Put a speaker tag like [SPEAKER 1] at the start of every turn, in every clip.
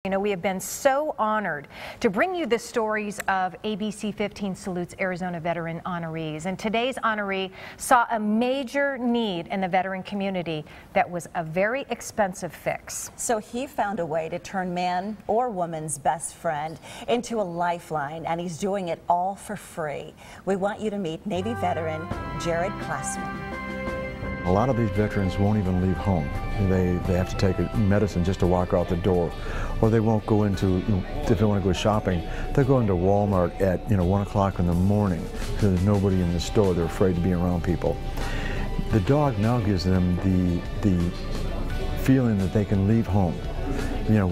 [SPEAKER 1] You know, we have been so honored to bring you the stories of ABC15 Salutes Arizona veteran honorees. And today's honoree saw a major need in the veteran community that was a very expensive fix.
[SPEAKER 2] So he found a way to turn man or woman's best friend into a lifeline, and he's doing it all for free. We want you to meet Navy veteran Gerad Claseman.
[SPEAKER 3] A lot of these veterans won't even leave home. They have to take medicine just to walk out the door, or they won't go into, if they want to go shopping, they'll go into Walmart at 1 o'clock in the morning because there's nobody in the store. They're afraid to be around people. The dog now gives them the feeling that they can leave home,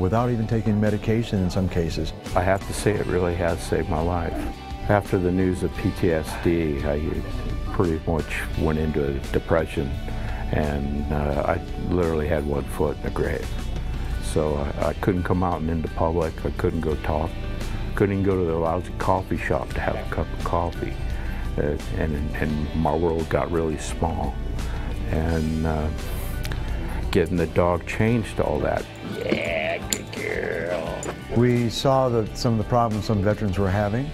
[SPEAKER 3] without even taking medication in some cases.
[SPEAKER 4] I have to say it really has saved my life. After the news of PTSD, I pretty much went into a depression, and I literally had one foot in the grave. So I couldn't come out and into public. I couldn't go talk. Couldn't even go to the lousy coffee shop to have a cup of coffee. And my world got really small. And getting the dog changed all that. Yeah, good girl.
[SPEAKER 3] We saw some of the problems some veterans were having.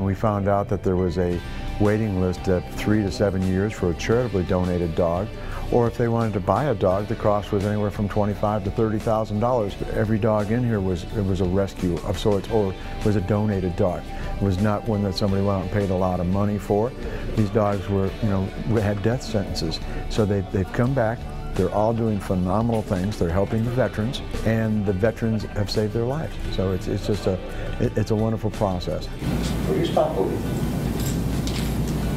[SPEAKER 3] We found out that there was a waiting list of 3 to 7 years for a charitably donated dog, or if they wanted to buy a dog, the cost was anywhere from $25,000 to $30,000. Every dog in here was a rescue of sorts, or was a donated dog. It was not one that somebody went out and paid a lot of money for. These dogs were, had death sentences. So they've come back. They're all doing phenomenal things. They're helping the veterans, and the veterans have saved their lives. So it's just it's a wonderful process.
[SPEAKER 5] Will you stop moving?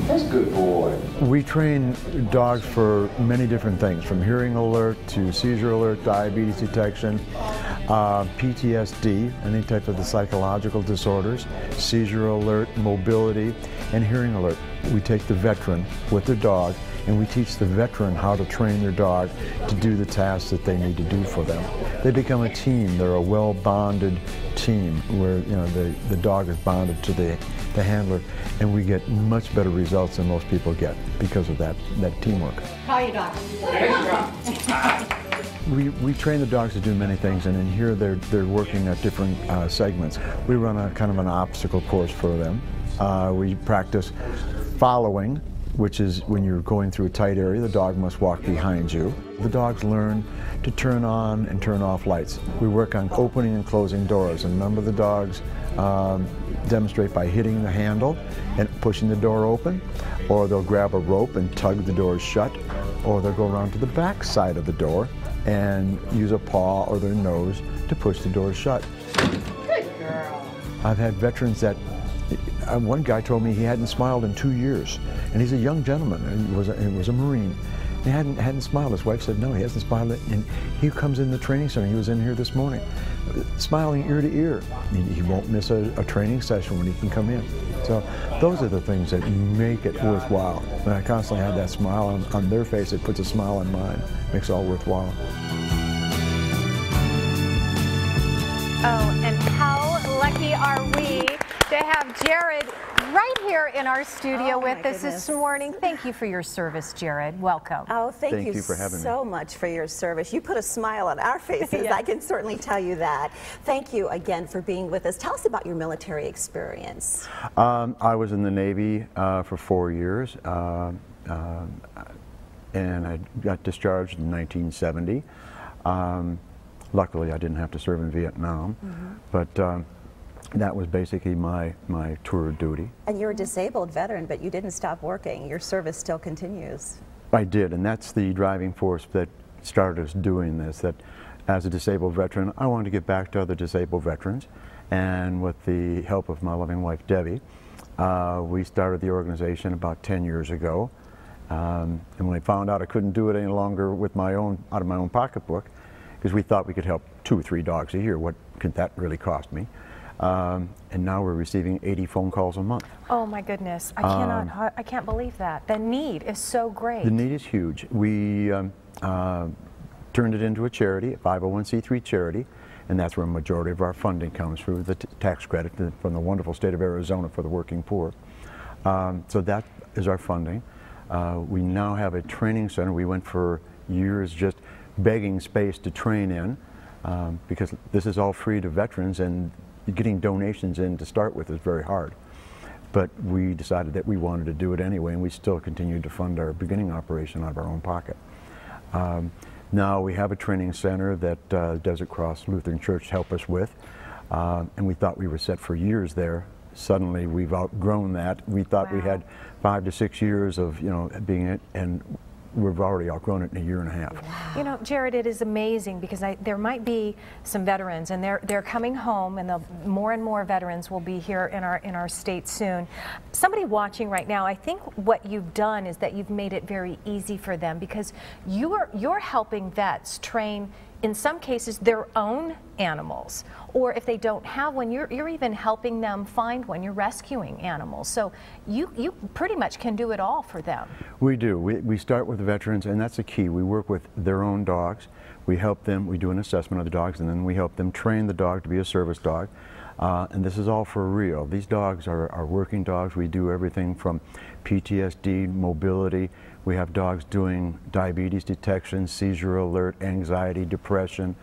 [SPEAKER 5] That's a good boy.
[SPEAKER 3] We train dogs for many different things, from hearing alert to seizure alert, diabetes detection, PTSD, any type of the psychological disorders, seizure alert, mobility, and hearing alert. We take the veteran with their dog, and we teach the veteran how to train their dog to do the tasks that they need to do for them. They become a team. They're a well-bonded team where the dog is bonded to the handler, and we get much better results than most people get because of that teamwork.
[SPEAKER 2] Call your dog.
[SPEAKER 3] We train the dogs to do many things, and in here they're working at different segments. We run a kind of an obstacle course for them. We practice following, which is when you're going through a tight area, the dog must walk behind you. The dogs learn to turn on and turn off lights. We work on opening and closing doors, and a number of the dogs demonstrate by hitting the handle and pushing the door open, or they'll grab a rope and tug the doors shut, or they'll go around to the back side of the door and use a paw or their nose to push the doors shut.
[SPEAKER 2] Good girl.
[SPEAKER 3] I've had veterans that one guy told me he hadn't smiled in 2 years, and he's a young gentleman, and he was a Marine. He hadn't smiled. His wife said, no, he hasn't smiled. And he comes in the training center. He was in here this morning, smiling ear to ear. He won't miss a training session when he can come in. So those are the things that make it worthwhile. When I constantly have that smile on their face, it puts a smile on mine. Makes it all worthwhile.
[SPEAKER 1] Oh, and how lucky are we to have Gerad right here in our studio with us this morning. Thank you for your service, Gerad. Welcome.
[SPEAKER 2] Oh, thank you
[SPEAKER 3] for having me
[SPEAKER 2] so much for your service. You put a smile on our faces.
[SPEAKER 1] Yes.
[SPEAKER 2] I can certainly tell you that. Thank you again for being with us. Tell us about your military experience.
[SPEAKER 3] I was in the Navy for 4 years, and I got discharged in 1970. Luckily, I didn't have to serve in Vietnam, but that was basically my tour of duty.
[SPEAKER 2] And you're a disabled veteran, but you didn't stop working. Your service still continues.
[SPEAKER 3] I did, and that's the driving force that started us doing this, that as a disabled veteran, I wanted to get back to other disabled veterans, and with the help of my loving wife, Debbie, we started the organization about 10 years ago. And when I found out I couldn't do it any longer with out of my own pocketbook, because we thought we could help 2 or 3 dogs a year, what could that really cost me? And now we're receiving 80 phone calls a month.
[SPEAKER 1] Oh my goodness, I can't believe that. The need is so great.
[SPEAKER 3] The need is huge. We turned it into a charity, a 501c3 charity, and that's where a majority of our funding comes through the tax credit from the wonderful state of Arizona for the working poor. So that is our funding. We now have a training center. We went for years just begging space to train in. because this is all free to veterans, and getting donations in to start with is very hard. But we decided that we wanted to do it anyway, and we still continued to fund our beginning operation out of our own pocket. Now we have a training center that Desert Cross Lutheran Church helped us with, and we thought we were set for years there. Suddenly we've outgrown that. We thought we had 5 to 6 years of being it, and we've already outgrown it in a year and a half.
[SPEAKER 1] Wow. You know, Gerad, it is amazing because there might be some veterans, and they're coming home, and more and more veterans will be here in our state soon. Somebody watching right now, I think what you've done is that you've made it very easy for them, because you're helping vets train, in some cases, their own animals, or if they don't have one, you're even helping them find one. You're rescuing animals, so you pretty much can do it all for them.
[SPEAKER 3] We do. We start with the veterans, and that's the key. We work with their own dogs. We help them. We do an assessment of the dogs, and then we help them train the dog to be a service dog. And this is all for real. These dogs are working dogs. We do everything from PTSD, mobility. We have dogs doing diabetes detection, seizure alert, anxiety, depression.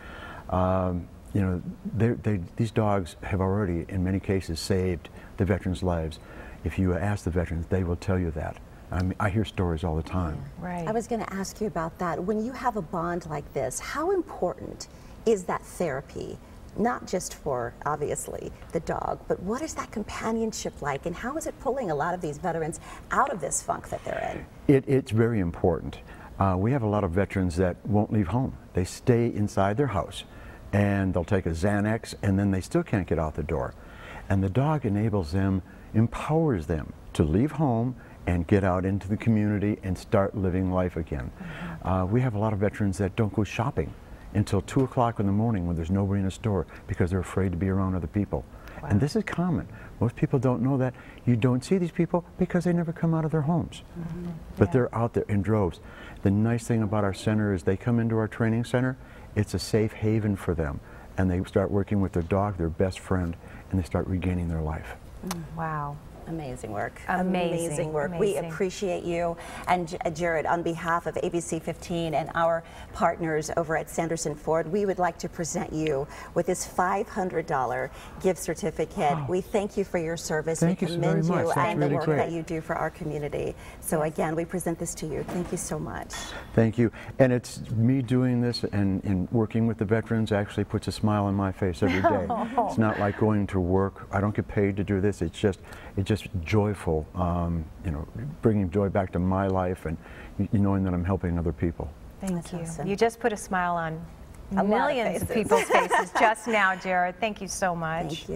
[SPEAKER 3] These dogs have already, in many cases, saved the veterans' lives. If you ask the veterans, they will tell you that. I mean, I hear stories all the time.
[SPEAKER 2] Right. I was going to ask you about that. When you have a bond like this, how important is that therapy? Not just for, obviously, the dog, but what is that companionship like, and how is it pulling a lot of these veterans out of this funk that they're in?
[SPEAKER 3] It's very important. We have a lot of veterans that won't leave home. They stay inside their house, and they'll take a Xanax, and then they still can't get out the door. And the dog enables them, empowers them to leave home and get out into the community and start living life again. We have a lot of veterans that don't go shopping until 2 o'clock in the morning when there's nobody in the store because they're afraid to be around other people. Wow. And this is common. Most people don't know that. You don't see these people because they never come out of their homes. But they're out there in droves. The nice thing about our center is they come into our training center, it's a safe haven for them. And they start working with their dog, their best friend, and they start regaining their life.
[SPEAKER 1] Wow.
[SPEAKER 2] Amazing work.
[SPEAKER 1] Amazing
[SPEAKER 2] work.
[SPEAKER 1] Amazing.
[SPEAKER 2] We appreciate you. And Gerad, on behalf of ABC15 and our partners over at Sanderson Ford, we would like to present you with this $500 gift certificate.
[SPEAKER 3] Wow.
[SPEAKER 2] We thank you for your service.
[SPEAKER 3] Thank you very much.
[SPEAKER 2] You
[SPEAKER 3] That's
[SPEAKER 2] and
[SPEAKER 3] really
[SPEAKER 2] the work
[SPEAKER 3] great.
[SPEAKER 2] that you do for our community. So again, we present this to you. Thank you so much.
[SPEAKER 3] Thank you. And it's me doing this and working with the veterans actually puts a smile on my face every day. It's not like going to work. I don't get paid to do this. It's just joyful, bringing joy back to my life and knowing that I'm helping other people.
[SPEAKER 1] Thank you.
[SPEAKER 2] Awesome.
[SPEAKER 1] You just put a smile on millions of people's faces just now, Gerad. Thank you so much.
[SPEAKER 2] Thank you.